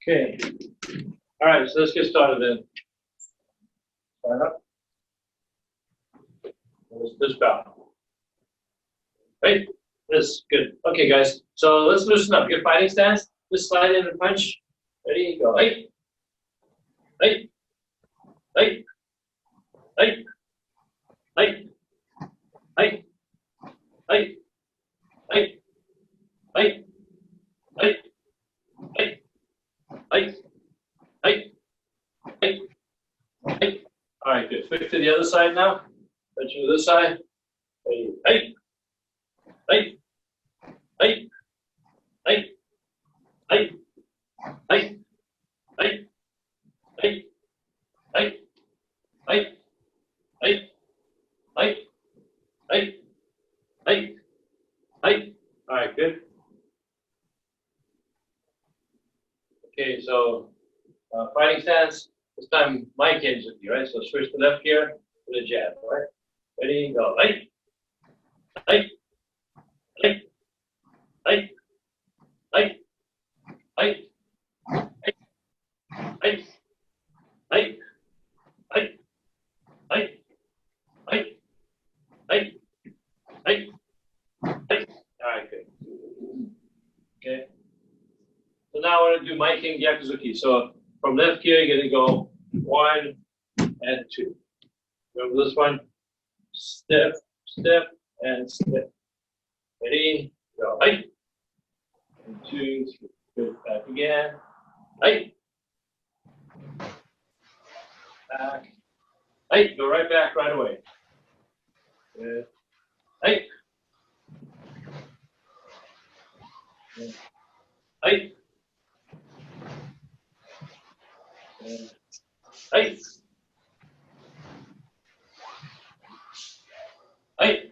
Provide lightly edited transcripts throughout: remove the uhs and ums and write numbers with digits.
Okay. All right, so let's get started then. Stand up. This bow. Right? This good. Okay, guys. So let's loosen up. Your fighting stance. Just slide in and punch. Ready? Go. Hey. Hey. Hey. Hey. Hey. Hey. Hey. Hey. Hey. Hey. Hey. Hey. Hey. Hey. Hey. All right, good. Switch to the other side now. Switch to this side. Hey. Hey. Hey. Hey. Hey. Hey. Hey. Hey. Hey. Hey. Hey. Hey. Hey. Hey. Hey. Hey. All right, good. Okay, so fighting stance. This time my kid's with you, right? So switch to left here with a jab, all right? Ready, go. Hey. Hey. Hey. Hey. Hey. Hey. Hey. Hey. Hey. Hey. Hey. Hey. Hey. Hey. Hey. All right, good. Okay. So now I want to do my king Yakuzuki. So from left here, you're going to go 1 and 2. Remember this one? Step, step, and step. Ready? Go. Hey. 1, 2, 3. Good. Back again. Hey. Back. Hey. Go right back right away. Good. Hey. Good. Hey. Good. Hey. Hey.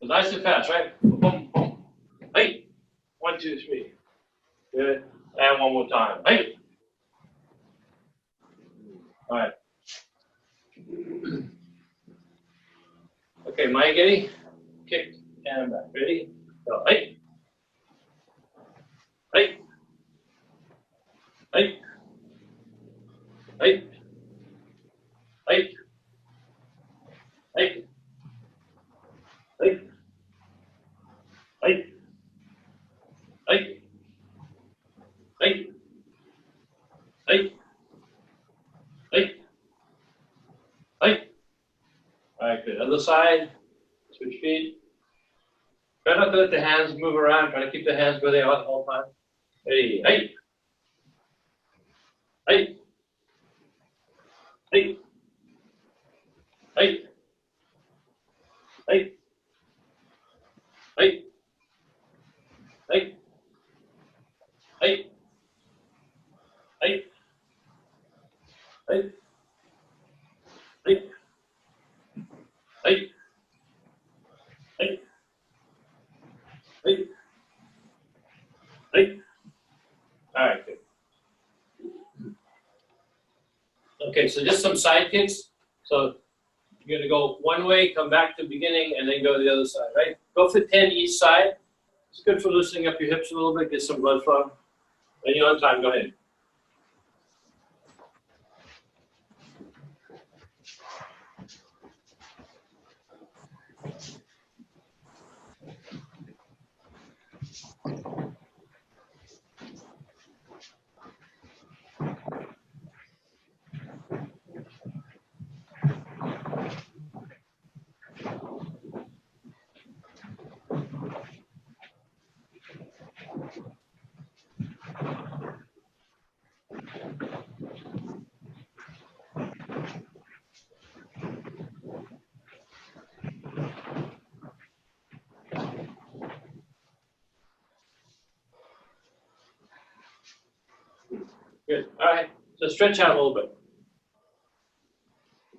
Nice and fast, right? Boom, boom. Hey. 1, 2, 3. Good. And one more time. Hey. All right. Okay, Mike, Eddie. Kick and back. Ready? Go. Hey. Hey. Hey. Hey. Hey. Hey. Hey. Hey. Hey. Hey. Hey. Hey. Hey. All right, good. Other side. Switch feet. Try not to let the hands move around. Try to keep the hands where they are the whole time. Hey. Hey. Hey. Hey. Hey. Hey. Hey. Hey. Hey. Hey. Hey. Hey. Hey. Hey. Hey. Hey. All right, good. Okay, so just some side kicks. So you're going to go one way, come back to the beginning, and then go to the other side, right? Go for 10 each side. It's good for loosening up your hips a little bit, get some blood flow. When you're on time, go ahead. Good. All right. So stretch out a little bit.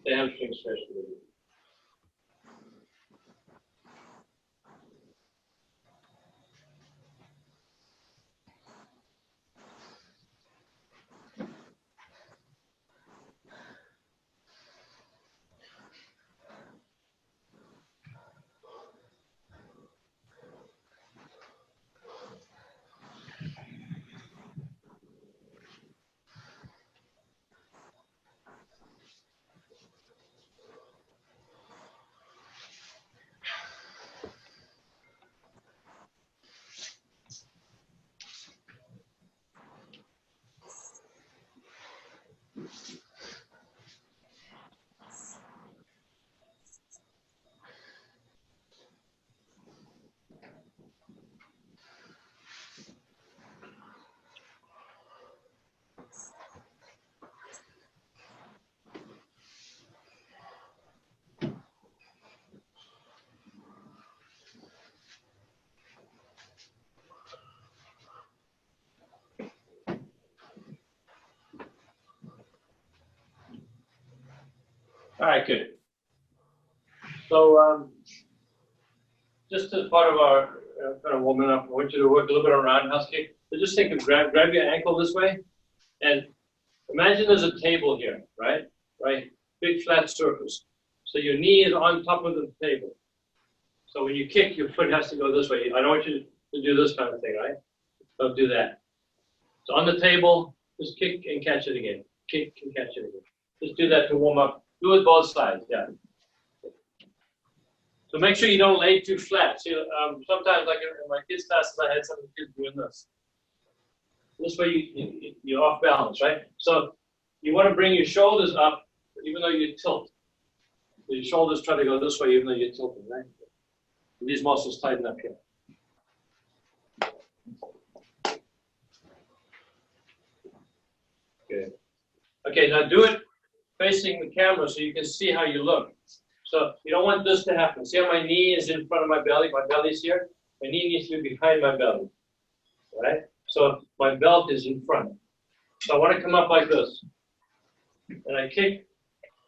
The hamstring stretch a little bit. All right, good. So just as part of our kind of warming up, I want you to work a little bit on roundhouse kick. So just think of grab your ankle this way, and imagine there's a table here, right? Right, big flat surface. So your knee is on top of the table. So when you kick, your foot has to go this way. I don't want you to do this kind of thing, right? Don't do that. So on the table, just kick and catch it again. Kick and catch it again. Just do that to warm up. Do it both sides, yeah. So make sure you don't lay too flat. See, sometimes, like in my kids' classes, I had some of the kids doing this. This way you're off balance, right? So you want to bring your shoulders up, even though you tilt. So your shoulders try to go this way, even though you're tilting, right? And these muscles tighten up here. Good. Okay, now do it facing the camera so you can see how you look. So you don't want this to happen. See how my knee is in front of my belly? My belly's here. My knee needs to be behind my belly, right? So my belt is in front. So I want to come up like this. And I kick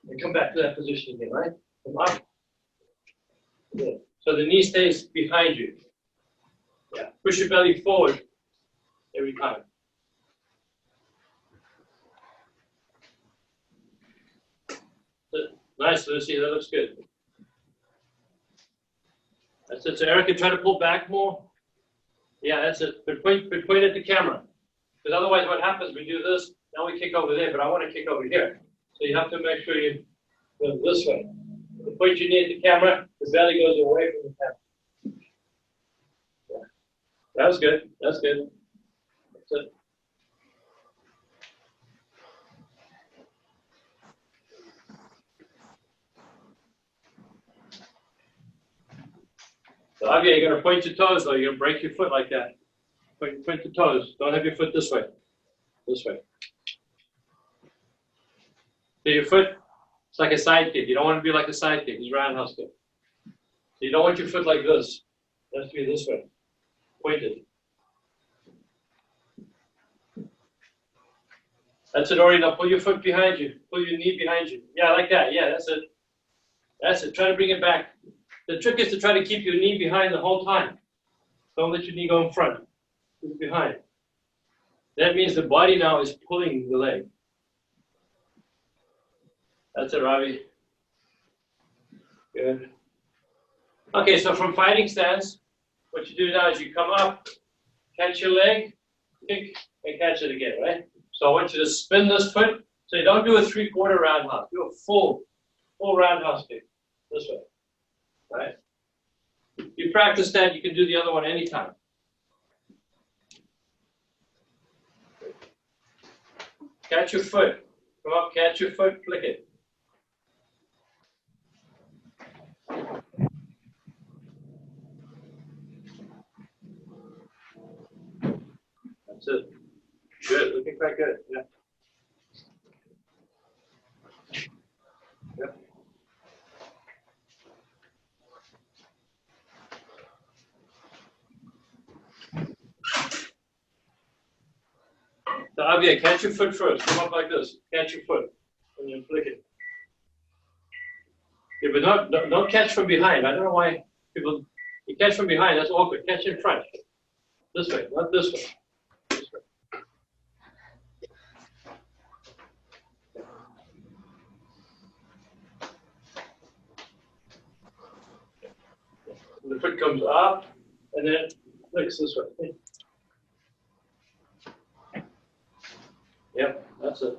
and come back to that position again, right? Come up. Good. So the knee stays behind you. Yeah. Push your belly forward every time. Nice, Lucy. That looks good. That's it. So Erica, try to pull back more. Yeah, that's it. But point at the camera. Because otherwise what happens, we do this, now we kick over there, but I want to kick over here. So you have to make sure you go this way. The point you need at the camera, the belly goes away from the camera. Yeah. That was good. That's good. That's it. So Javier, you're going to point your toes, though. You're going to break your foot like that. Point the toes. Don't have your foot this way. This way. So your foot, it's like a side kick. You don't want to be like a side kick. It's roundhouse kick. So you don't want your foot like this. It has to be this way. Pointed. That's it, Ori. Now pull your foot behind you. Pull your knee behind you. Yeah, like that. Yeah, that's it. That's it. Try to bring it back. The trick is to try to keep your knee behind the whole time. Don't let your knee go in front. Keep it behind. That means the body now is pulling the leg. That's it, Ravi. Good. Okay, so from fighting stance, what you do now is you come up, catch your leg, kick, and catch it again, right? So I want you to spin this foot. So you don't do a 3/4 roundhouse. Do a full roundhouse kick this way. Right? You practice that, you can do the other one anytime. Catch your foot. Come up, catch your foot, flick it. That's it. Good, looking quite good. Yeah. Yep. So Javier, catch your foot first. Come up like this. Catch your foot, and then flick it. Yeah, but don't catch from behind. I don't know why people. You catch from behind. That's awkward. Catch in front. This way, not this way. This way. The foot comes up, and then flicks this way. Yep, that's it.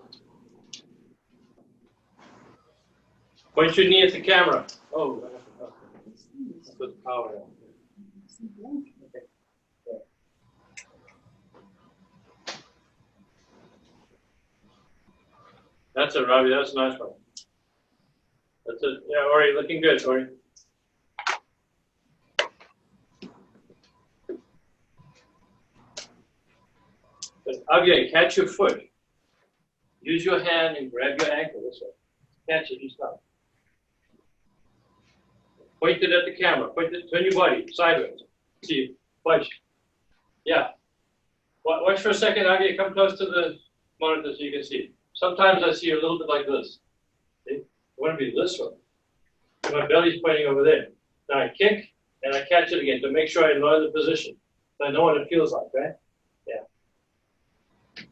Point your knee at the camera. Oh, put the power in. Okay. That's it, Robbie. That's a nice one. That's it. Yeah, Ori, looking good, Ori. Javier, catch your foot. Use your hand and grab your ankle this way. Catch it, you stop. Point it at the camera. Point it, turn your body sideways. See, watch. Yeah. Watch for a second, Javier. Come close to the monitor so you can see. Sometimes I see a little bit like this. See? want to be this way. My belly's pointing over there. Now I kick and I catch it again to make sure I learn the position. So I know what it feels like, right? Yeah.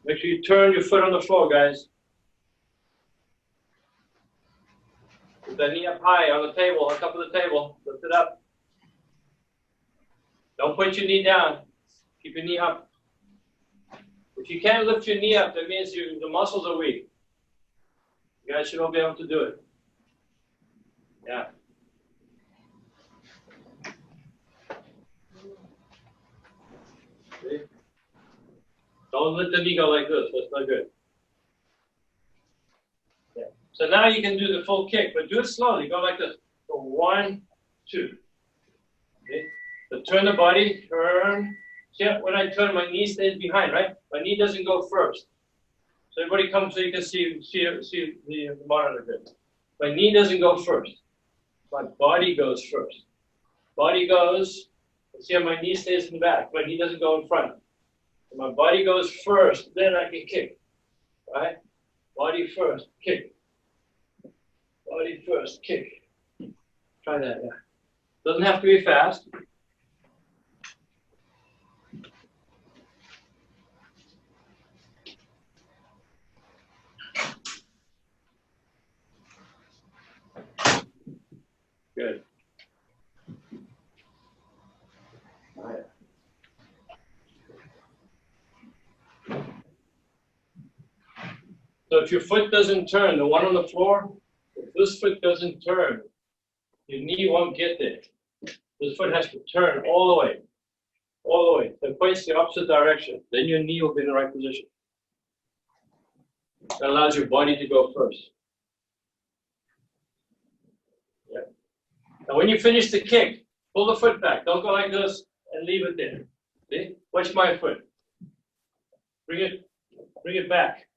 Make sure you turn your foot on the floor, guys. Put that knee up high on the table, on top of the table. Lift it up. Don't put your knee down. Keep your knee up. If you can't lift your knee up, that means the muscles are weak. You guys should all be able to do it. Yeah. See? Don't let the knee go like this. That's not good. Yeah. So now you can do the full kick, but do it slowly. Go like this. So 1, 2. Okay. So turn the body. Turn. See, when I turn, my knee stays behind, right? My knee doesn't go first. So everybody come so you can see the monitor good. My knee doesn't go first. My body goes first. Body goes. See how my knee stays in the back. My knee doesn't go in front. So my body goes first, then I can kick. Right? Body first, kick. Body first, kick. Try that, yeah. Doesn't have to be fast. Good. All right. So if your foot doesn't turn, the one on the floor, if this foot doesn't turn, your knee won't get there. This foot has to turn all the way. All the way. Then points the opposite direction. Then your knee will be in the right position. That allows your body to go first. Yeah. Now when you finish the kick, pull the foot back. Don't go like this and leave it there. See? Watch my foot. Bring it back.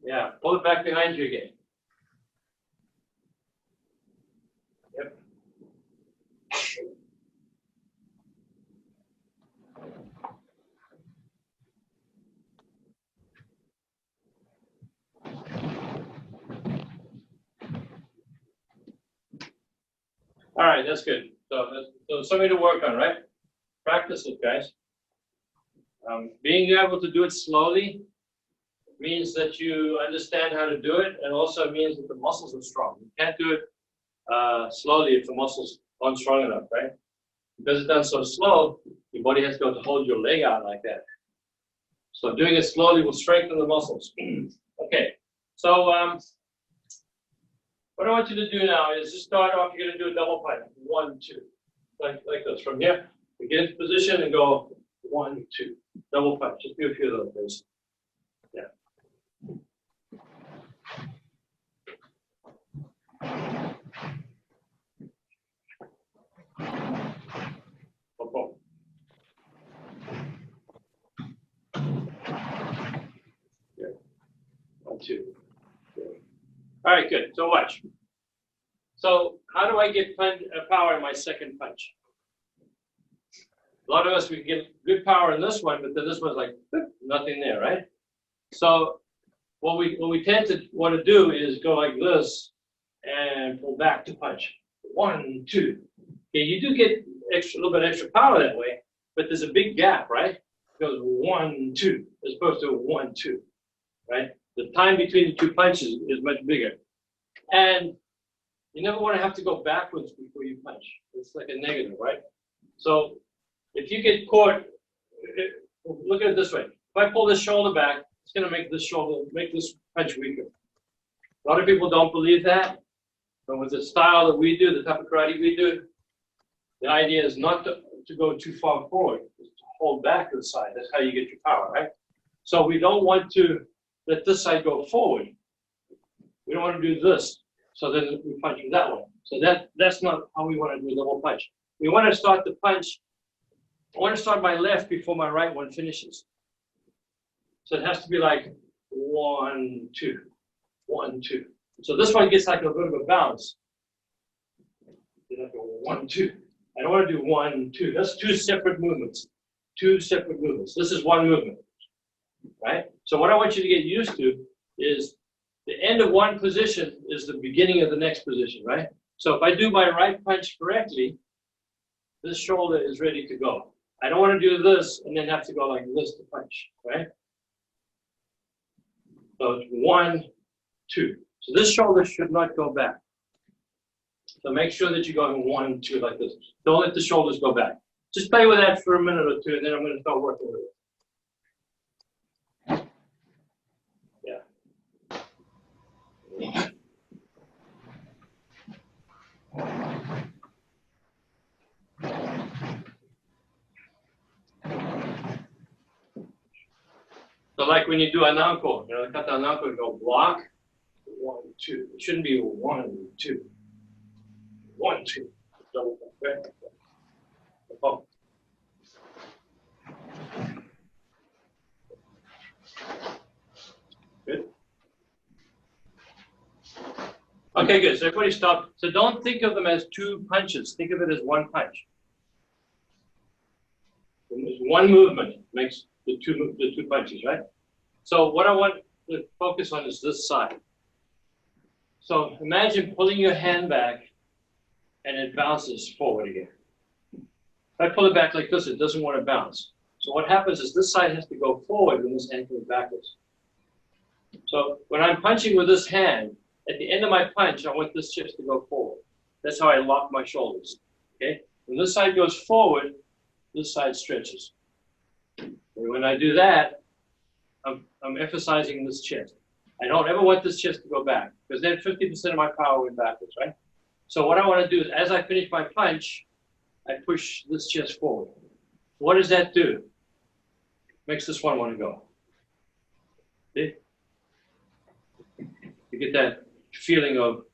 Yeah, pull it back behind you again. Yep. All right, that's good. So something to work on, right? Practice it, guys. Being able to do it slowly means that you understand how to do it, and also means that the muscles are strong. You can't do it slowly if the muscles aren't strong enough, right? Because it's done so slow, your body has to go to hold your leg out like that. So doing it slowly will strengthen the muscles. Okay, so what I want you to do now is just start off, you're going to do a double punch. 1, 2, like this. From here, we get into position and go 1, 2, double punch. Just do a few of those, please. Yeah. Boom, boom. Good. 1, 2. Good. All right, good. So watch. So how do I get power in my second punch? A lot of us, we get good power in this one, but then this one's like nothing there, right? So what we tend to want to do is go like this and pull back to punch. 1, 2. Okay, you do get a little bit extra power that way, but there's a big gap, right? It goes 1, 2, as opposed to 1, 2, right? The time between the two punches is much bigger. And you never want to have to go backwards before you punch. It's like a negative, right? So if you get caught, look at it this way. If I pull this shoulder back, it's going to make this punch weaker. A lot of people don't believe that. But with the style that we do, the type of karate we do, the idea is not to go too far forward, it's to hold back to the side. That's how you get your power, right? So we don't want to let this side go forward. We don't want to do this. So then we punch with that one. So that's not how we want to do a double punch. We want to start the punch. I want to start my left before my right one finishes. So it has to be like 1, 2, 1, 2. So this one gets like a bit of a bounce. You have to go 1, 2. I don't want to do 1, 2. That's two separate movements. Two separate movements. This is one movement, right? So what I want you to get used to is the end end of one position is the beginning of the next position, right? So if I do my right punch correctly, this shoulder is ready to go. I don't want to do this and then have to go like this to punch, right? So it's 1, 2. So this shoulder should not go back. So make sure that you're going 1, 2 like this. Don't let the shoulders go back. Just play with that for a minute or two, and then I'm going to start working with it. Yeah. So like when you do an anko, cut the anko and go block, 1, 2. It shouldn't be 1, 2. 1, 2. Double back. Oh. Good. Okay, good. So everybody stop. So don't think of them as 2 punches. Think of it as 1 punch. And there's 1 movement makes the two punches, right? So what I want to focus on is this side. So imagine pulling your hand back and it bounces forward again. If I pull it back like this, it doesn't want to bounce. So what happens is this side has to go forward when this hand comes backwards. So when I'm punching with this hand, at the end of my punch, I want this chest to go forward. That's how I lock my shoulders. Okay? When this side goes forward, this side stretches. And when I do that, I'm emphasizing this chest. I don't ever want this chest to go back, because then 50% of my power went backwards, right? So what I want to do is, as I finish my punch, I push this chest forward. What does that do? Makes this one want to go. See? You get that feeling of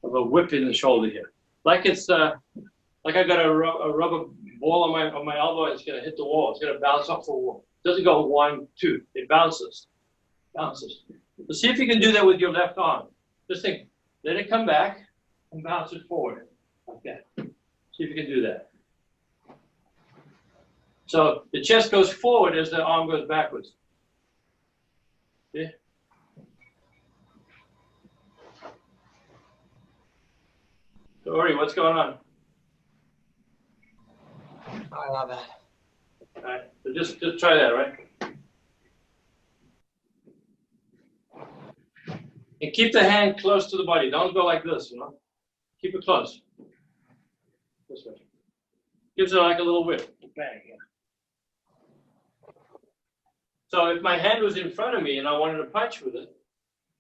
a whip in the shoulder here. Like it's like I got a rubber ball on my elbow, and it's going to hit the wall. It's going to bounce off the wall. It doesn't go 1, 2. It bounces. Bounces. So see if you can do that with your left arm. Just think, let it come back and bounce it forward. Like that. See if you can do that. So the chest goes forward as the arm goes backwards. See? So Ori, what's going on? I love that. All right, so just try that, right? And keep the hand close to the body. Don't go like this, Keep it close. This way. Gives it like a little whip. Bang, yeah. So if my hand was in front of me and I wanted to punch with it,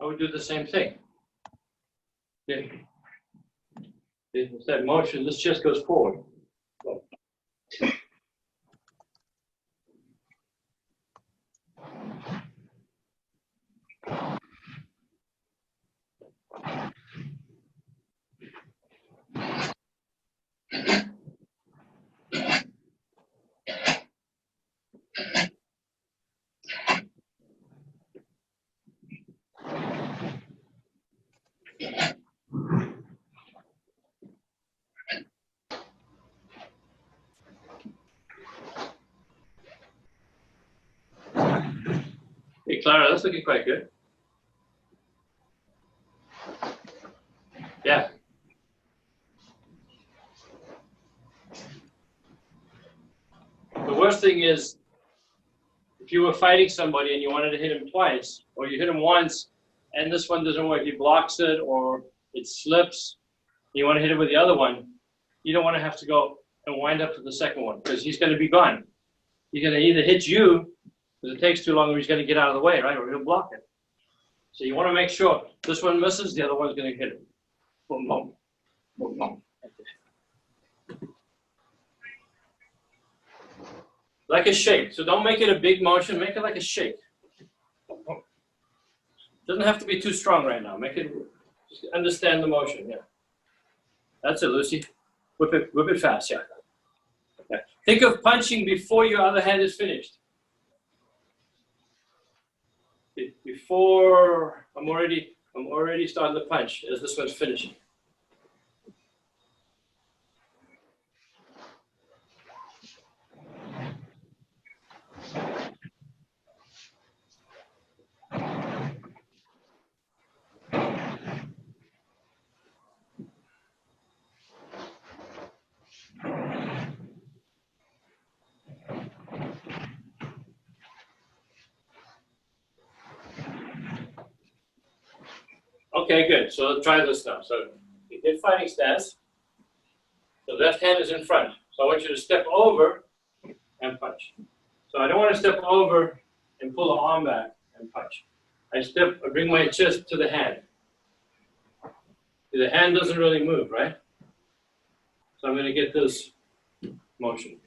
I would do the same thing. Yeah. It's that motion. This just goes forward. So. Hey, Clara, that's looking quite good. Yeah. The worst thing is, if you were fighting somebody and you wanted to hit him twice, or you hit him once, and this one doesn't work, he blocks it, or it slips, you want to hit it with the other one, you don't want to have to go and wind up to the second one, because he's going to be gone. He's going to either hit you, because it takes too long, or he's going to get out of the way, right? Or he'll block it. So you want to make sure this one misses, the other one's going to hit it. Boom, boom, boom, boom. Like a shake. So don't make it a big motion. Make it like a shake. Doesn't have to be too strong right now. Make it, just understand the motion. Yeah. That's it, Lucy. Whip it fast. Yeah. Okay. Think of punching before your other hand is finished. Before I'm already starting to punch as this one's finishing. Okay, good. So let's try this now. So you did fighting stance. The left hand is in front. So I want you to step over and punch. So I don't want to step over and pull the arm back and punch. I bring my chest to the hand. The hand doesn't really move, right? So I'm going to get this motion.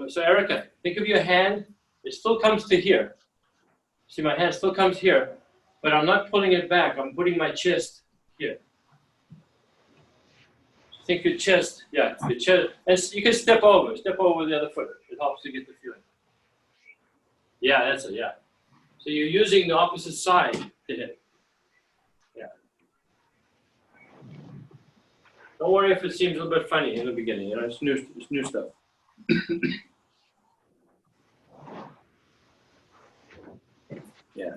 So Erica, think of your hand. It still comes to here. See, my hand still comes here, but I'm not pulling it back. I'm putting my chest here. Think your chest, yeah, your chest. And you can step over the other foot. It helps you get the feeling. Yeah, that's it, yeah. So you're using the opposite side to hit. Yeah. Don't worry if it seems a little bit funny in the beginning. You know, it's new stuff. Yeah.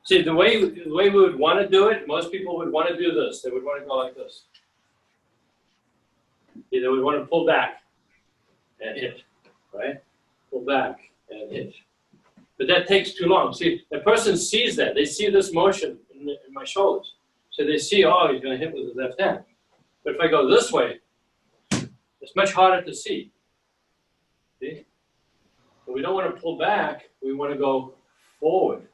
See, the way we would want to do it, most people would want to do this. They would want to go like this. They would want to pull back and hit, right? Pull back and hit. But that takes too long. See, the person sees that. They see this motion in my shoulders. So they see, oh, he's going to hit with his left hand. But if I go this way, it's much harder to see. See? But we don't want to pull back. We want to go forward.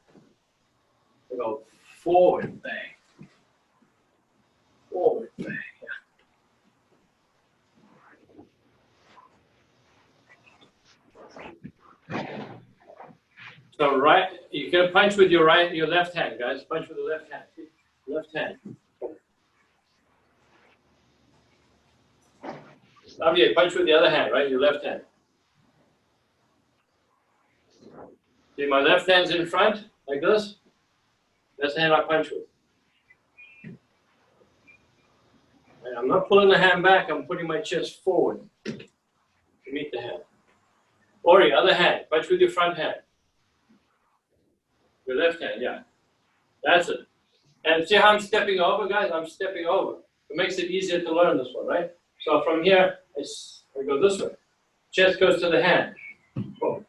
We go forward, bang. Forward, bang. So right, you can punch with your left hand, guys. Punch with the left hand. Left hand. Javier, punch with the other hand, right? Your left hand. See, my left hand's in front, like this. That's the hand I punch with. And I'm not pulling the hand back. I'm putting my chest forward to meet the hand. Or your other hand. Punch with your front hand. Your left hand, yeah. That's it. And see how I'm stepping over, guys? I'm stepping over. It makes it easier to learn this one, right? So from here, I go this way. Chest goes to the hand. Boom.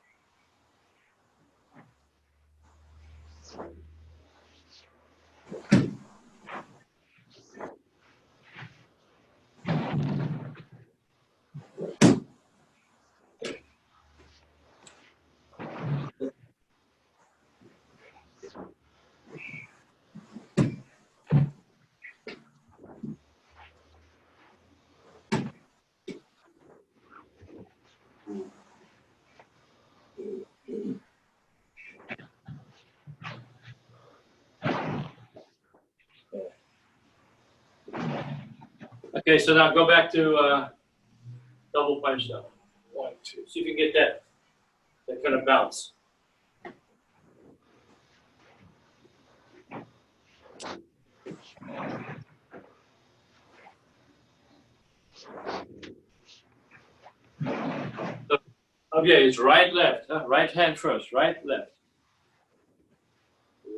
Okay, so now go back to double punch now. 1, 2. See if you can get that kind of bounce. So, okay, it's right, left. Huh? Right hand first, right, left.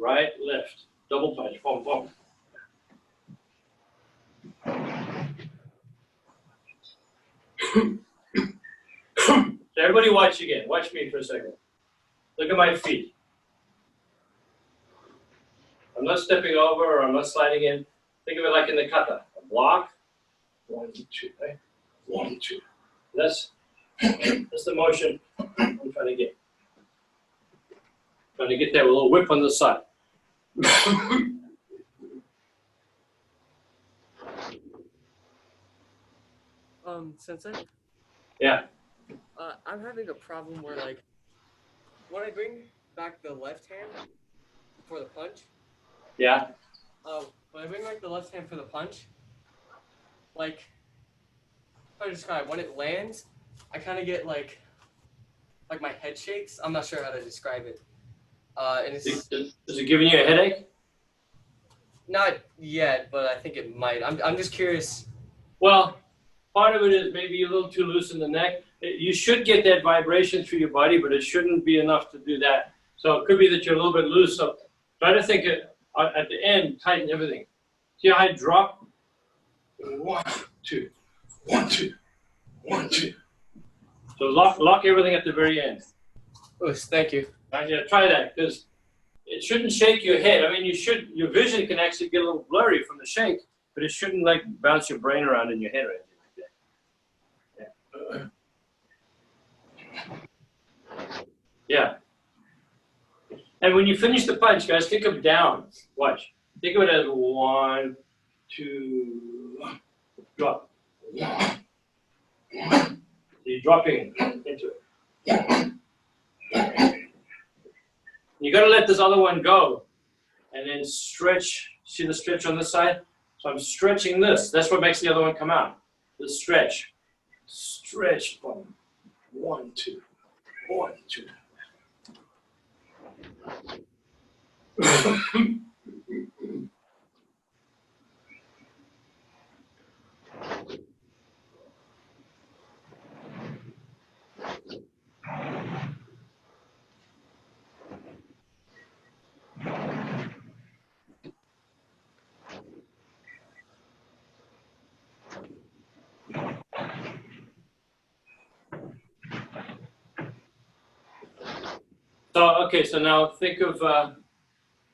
Right, left. Double punch. Boom, boom. So everybody watch again. Watch me for a second. Look at my feet. I'm not stepping over or I'm not sliding in. Think of it like in the kata. A block. 1, 2, right? 1, 2. That's the motion I'm trying to get. Trying to get that with a little whip on the side. Sensei? Yeah. I'm having a problem where, like, when I bring back the left hand for the punch. Yeah. When I bring back the left hand for the punch, like, how to describe, when it lands, I kind of get, like my head shakes. I'm not sure how to describe it. And it's... Is it giving you a headache? Not yet, but I think it might. I'm just curious. Well, part of it is maybe you're a little too loose in the neck. You should get that vibration through your body, but it shouldn't be enough to do that. So it could be that you're a little bit loose. So try to think, at the end, tighten everything. See how I drop? 1, 2, 1, 2, 1, 2. So lock everything at the very end. Oh, thank you. Yeah, try that, because it shouldn't shake your head. I mean, your vision can actually get a little blurry from the shake, but it shouldn't like bounce your brain around in your head or anything like that. Yeah. And when you finish the punch, guys, think of down. Watch. Think of it as 1, 2, drop. So you're dropping into it. You got to let this other one go, and then stretch. See the stretch on this side? So I'm stretching this. That's what makes the other one come out. The stretch. Stretch. 1, 2, 1, 2. So, okay, so now think of,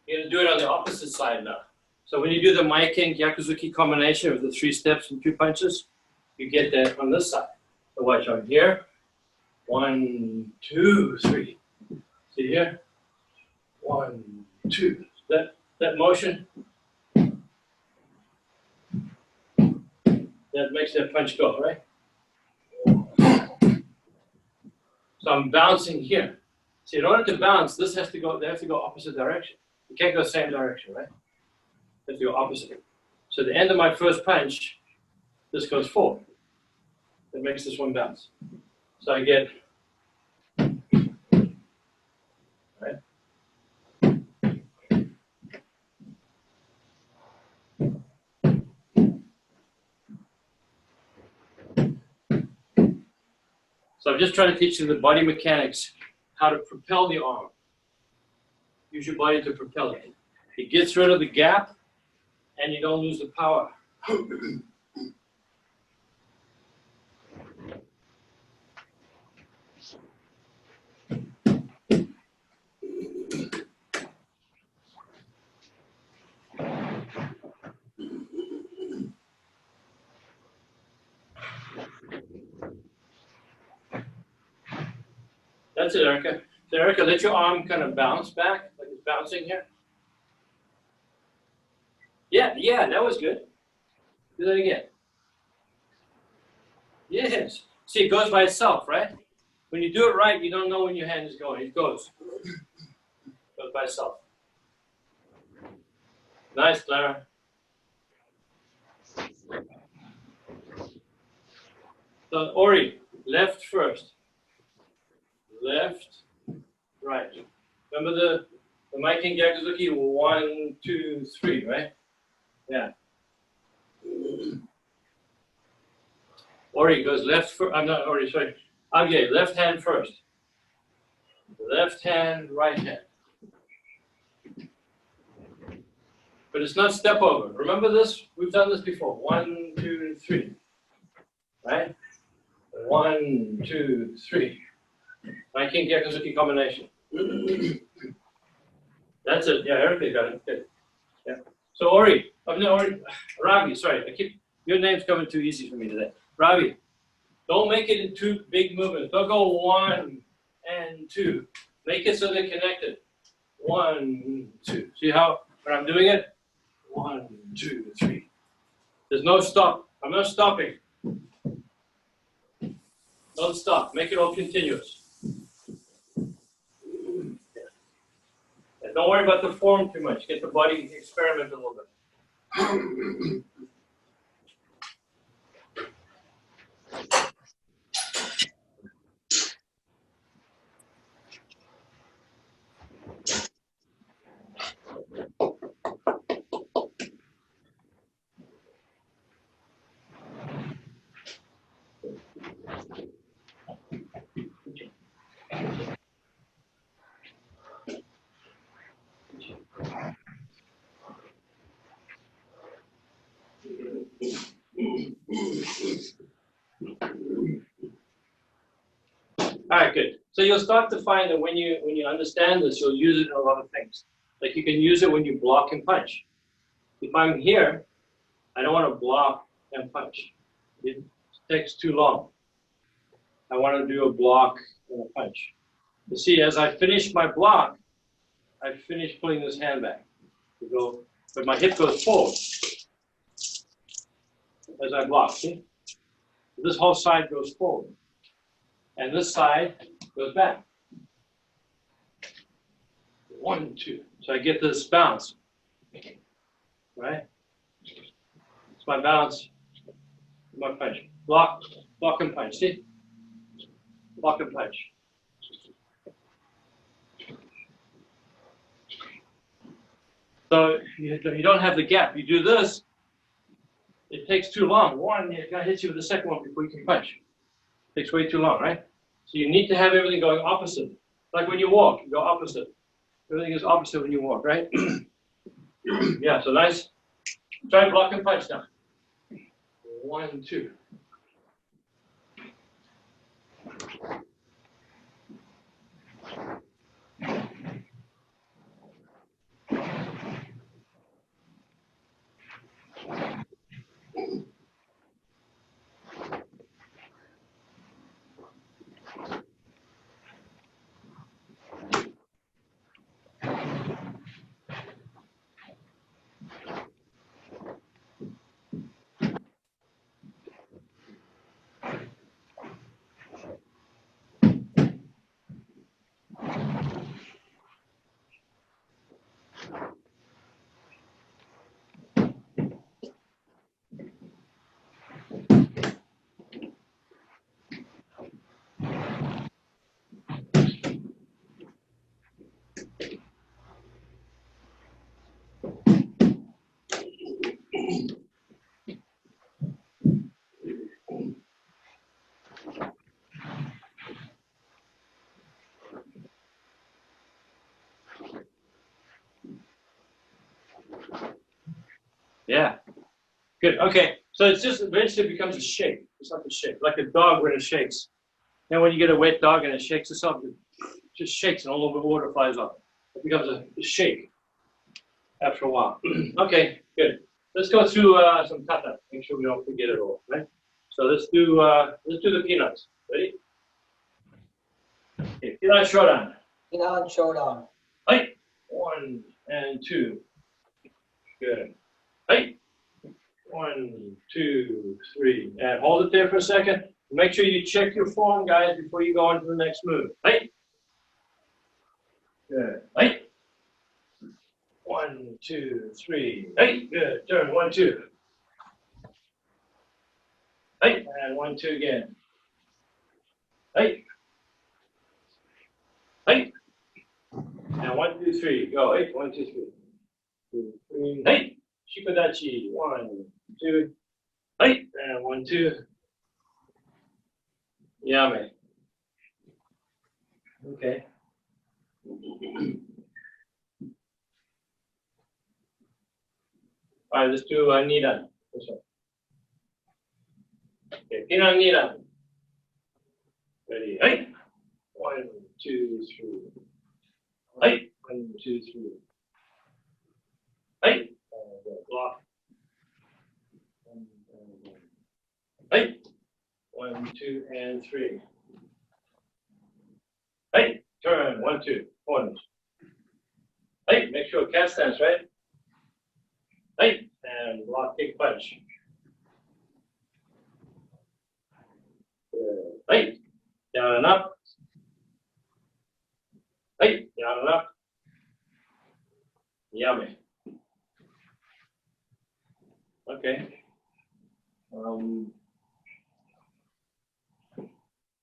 you're going to do it on the opposite side now. So when you do the Maiken Gyakuzuki combination of the 3 steps and 2 punches, you get that on this side. So watch on here. 1, 2, 3. See here? 1, 2. That motion, that makes that punch go, right? So I'm bouncing here. See, in order to bounce, they have to go opposite direction. You can't go same direction, right? They have to go opposite. So at the end of my first punch, this goes forward. That makes this one bounce. So I get, right? So I'm just trying to teach you the body mechanics, how to propel the arm. Use your body to propel it. It gets rid of the gap, and you don't lose the power. That's it, Erica. So Erica, let your arm kind of bounce back, like it's bouncing here. Yeah, that was good. Do that again. Yes. See, it goes by itself, right? When you do it right, you don't know when your hand is going. It goes. Goes by itself. Nice, Clara. So, Ori, left first. Left, right. Remember the Maiken Gyakuzuki? 1, 2, 3, right? Yeah. Ori goes left first. I'm not Ori, sorry. Okay, left hand first. Left hand, right hand. But it's not step over. Remember this? We've done this before. 1, 2, 3. Right? 1, 2, 3. Maiken Gyakuzuki combination. That's it. Yeah, Erica got it. Good. Yeah. So Ori, Ravi, sorry. Your name's coming too easy for me today. Ravi, don't make it in 2 big movements. Don't go 1 and 2. Make it so they're connected. 1, 2. See how when I'm doing it? 1, 2, 3. There's no stop. I'm not stopping. Don't stop. Make it all continuous. And don't worry about the form too much. Get the body experiment a little bit. All right, good. So you'll start to find that when you understand this, you'll use it in a lot of things. Like you can use it when you block and punch. If I'm here, I don't want to block and punch. It takes too long. I want to do a block and a punch. You see, as I finish my block, I finish pulling this hand back. But my hip goes forward as I block. See? This whole side goes forward. And this side goes back. 1, 2. So I get this bounce. Right? It's my bounce, my punch. Block and punch. See? Block and punch. So you don't have the gap. You do this, it takes too long. One, the guy hits you with the second one before you can punch. It takes way too long, right? So you need to have everything going opposite. Like when you walk, you go opposite. Everything is opposite when you walk, right? Yeah, so nice. Try block and punch now. 1, 2. Yeah. Good. Okay. So it's just eventually becomes a shake. It's like a shake, like a dog when it shakes. And when you get a wet dog and it shakes itself, it just shakes and a little bit of water flies off. It becomes a shake after a while. Okay, good. Let's go through some kata. Make sure we don't forget it all, right? So let's do the peanuts. Ready? Okay, peanut shodan. Peanut showdown. Right. 1 and 2. Good. Right. 1, 2, 3. And hold it there for a second. Make sure you check your form, guys, before you go on to the next move. Right. Good. Right. 1, 2, 3. Right. Good. Turn. 1, 2. Right. And 1, 2 again. Right. Right. And 1, 2, 3. Go. Right. 1, 2, 3. 2, 3. Right. Shikodachi. 1, 2. Right. And 1, 2. Yame. Okay. All right, let's do Nidan. This one. Okay, Pinan Nidan. Ready? Right. 1, 2, 3. Right. 1, 2, 3. Right. Block. Right. 1, 2, and 3. Right. Turn. 1, 2. Corners. Right. Make sure cat stands right. Right. And block, kick, punch. Right. Down and up. Right. Down and up. Yummy. Okay.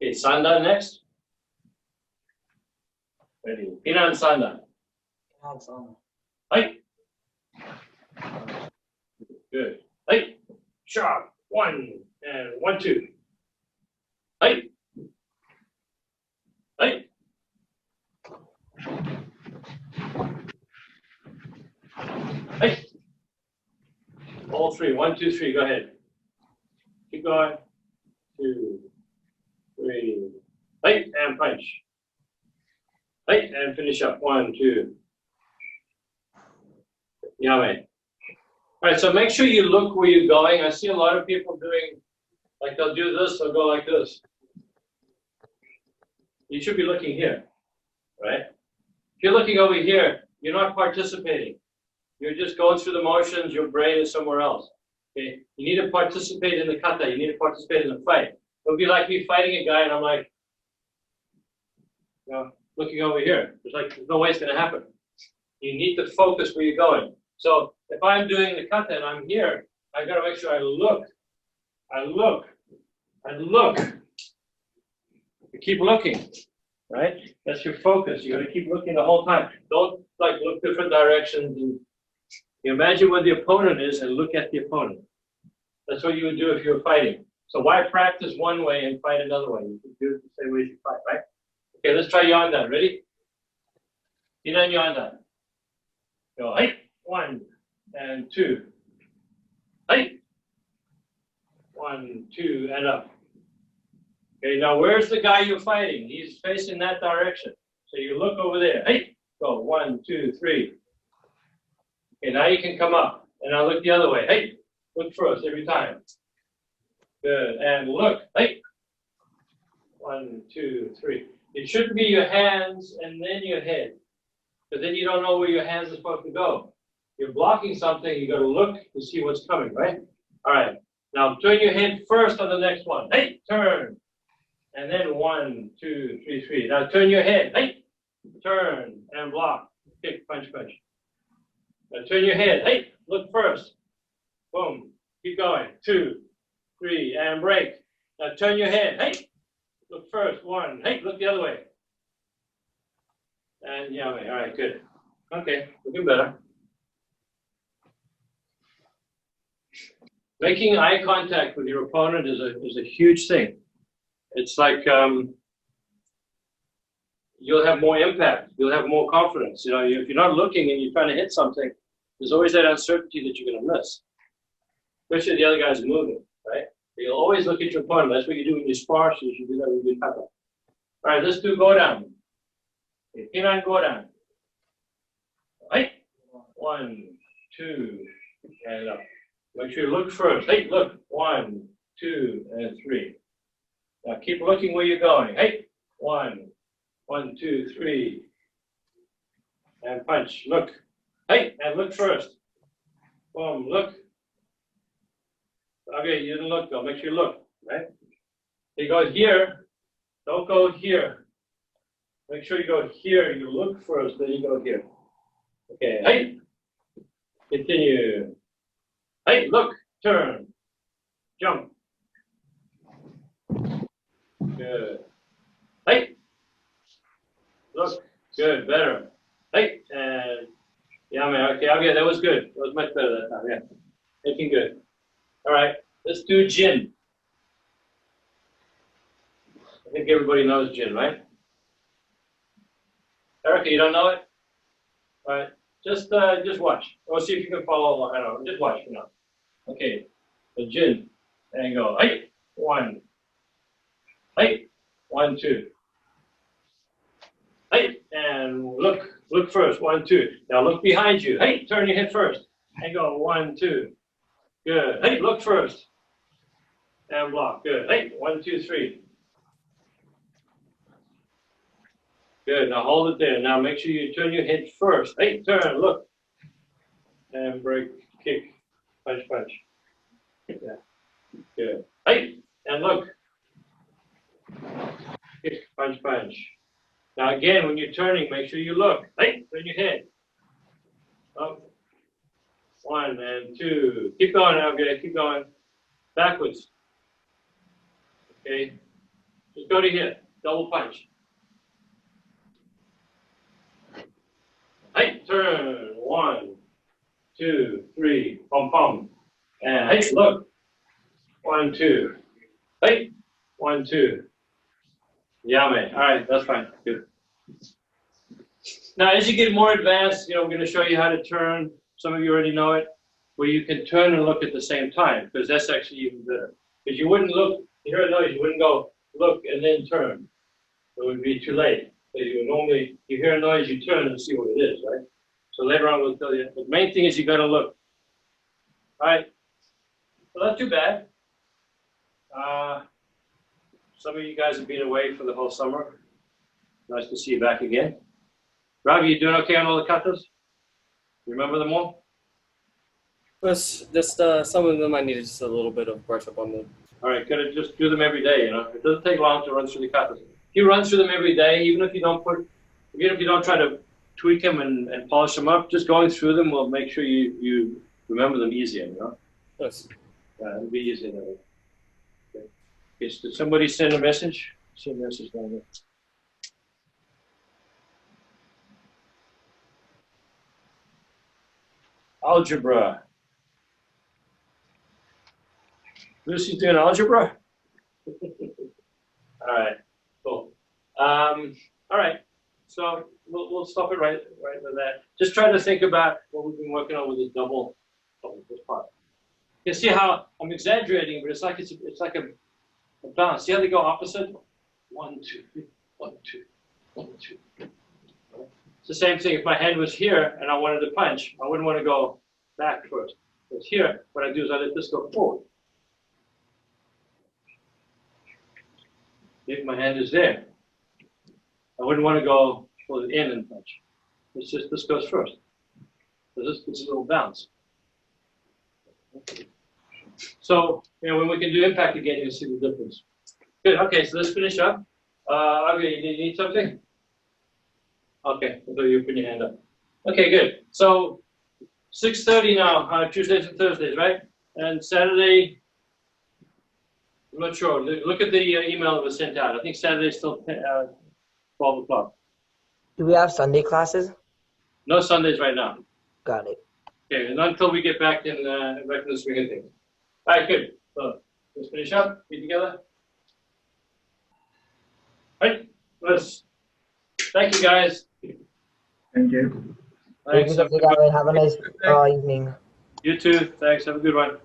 Okay, Sanda next. Ready. Pinan Sanda. Peanut song. Right. Good. Right. Sharp. 1 and 1, 2. Right. Right. Right. All 3. 1, 2, 3. Go ahead. Keep going. 2, 3. Hey, and punch. Hey, and finish up. 1, 2. Yummy. All right, so make sure you look where you're going. I see a lot of people doing, like they'll do this, they'll go like this. You should be looking here, right? If you're looking over here, you're not participating. You're just going through the motions, your brain is somewhere else. Okay? You need to participate in the kata, you need to participate in the fight. It would be like me fighting a guy and I'm like, you know, looking over here. It's like, there's no way it's going to happen. You need to focus where you're going. So if I'm doing the kata and I'm here, I got to make sure I look. You keep looking, right? That's your focus. You got to keep looking the whole time. Don't like look different directions. And you imagine where the opponent is and look at the opponent. That's what you would do if you were fighting. So why practice one way and fight another way? You can do it the same way as you fight, right? Okay, let's try Yondan. Ready? Inan Yondan. Go, hey, 1 and 2. Hey. 1, 2, and up. Okay, now where's the guy you're fighting? He's facing that direction. So you look over there. Hey, go, 1, 2, 3. Okay, now you can come up. And now look the other way. Hey, look first every time. Good, and look. Hey. 1, 2, 3. It shouldn't be your hands and then your head. Because then you don't know where your hands are supposed to go. You're blocking something, you got to look to see what's coming, right? All right. Now turn your head first on the next one. Hey, turn. And then 1, 2, 3, 3. Now turn your head. Hey, turn and block. Kick, punch, punch. Now turn your head. Hey, look first. Boom. Keep going. 2, 3, and break. Now turn your head. Hey, look first. 1. Hey, look the other way. And yeah, all right, good. Okay, looking better. Making eye contact with your opponent is a huge thing. It's like you'll have more impact. You'll have more confidence. You know, if you're not looking and you're trying to hit something, there's always that uncertainty that you're going to miss. Especially if the other guy's moving, right? You'll always look at your opponent. That's what you do when you spar, so you should do that when you do kata. All right, let's do go down. Pinan go down. Right? 1, 2, and up. Make sure you look first. Hey, look. 1, 2, and 3. Now keep looking where you're going. Hey, 1, 1, 2, 3. And punch. Look. Hey, and look first. Boom, look. Okay, you didn't look though. Make sure you look, right? You go here. Don't go here. Make sure you go here. You look first, then you go here. Okay, hey. Continue. Hey, look. Turn. Jump. Good. Hey. Look. Good. Better. Hey. And yeah, man. Okay. That was good. That was much better that time. Yeah. Making good. All right. Let's do Jin. I think everybody knows Jin, right? Erica, you don't know it? All right. Just watch. We'll see if you can follow along. I don't know. Just watch for now. Okay. So Jin. And go. Hey. 1. Hey. 1, 2. Hey. And look. Look first. 1, 2. Now look behind you. Hey. Turn your head first. And go. 1, 2. Good. Hey. Look first. And block. Good. Hey. 1, 2, 3. Good. Now hold it there. Now make sure you turn your head first. Hey, turn. Look. And break. Kick. Punch, punch. Yeah. Good. Hey. And look. Kick. Punch, punch. Now again, when you're turning, make sure you look. Hey. Turn your head. Up. 1 and 2. Keep going now. Okay. Keep going. Backwards. Okay. Just go to here. Double punch. Hey, turn. 1, 2, 3. Pom pom. And hey, look. 1, 2. Hey, 1, 2. Yeah, man. All right, that's fine. Good. Now, as you get more advanced, we're going to show you how to turn. Some of you already know it, where you can turn and look at the same time, because that's actually even better. Because you wouldn't look. You hear a noise. You wouldn't go look and then turn. it would be too late. So you normally, you hear a noise, you turn and see what it is, right? So later on we'll tell you. The main thing is you gotta look. All right, so not too bad. Some of you guys have been away for the whole summer. Nice to see you back again. Robbie, you doing okay on all the katas? You remember them all? Just some of them I needed just a little bit of brush up on them. All right, gotta just do them every day, you know. It doesn't take long to run through the katas. If you run through them every day, even if you don't try to tweak them and polish them up, just going through them will make sure you remember them easier, you know? Yes. Yeah, it'll be easier that way. Okay. Did somebody send a message? Send a message down there. Algebra. Lucy's doing algebra? All right, cool. All right, so we'll stop it right with that. Just try to think about what we've been working on with this double this part. You see how I'm exaggerating, but it's like a bounce. See how they go opposite? 1, 2, 3, 1, 2, 1, 2. It's the same thing. If my hand was here and I wanted to punch, I wouldn't want to go back first. It's here. What I do is I let this go forward. If my hand is there, I wouldn't want to go in and punch. It's just this goes first. So this is a little bounce. So, when we can do impact again, you'll see the difference. Good. Okay, so let's finish up. Okay, you need something? Okay, so you put your hand up. Okay, good. So 6:30 now, Tuesdays and Thursdays, right? And Saturday, I'm not sure. Look at the email that was sent out. I think Saturday's still 12 o'clock. Do we have Sunday classes? No Sundays right now. Got it. Okay, and not until we get back in the swing of things. All right, good. So let's finish up. Be together. All right, thank you guys. Thank you. Thanks. Have a nice evening. You too. Thanks. Have a good one.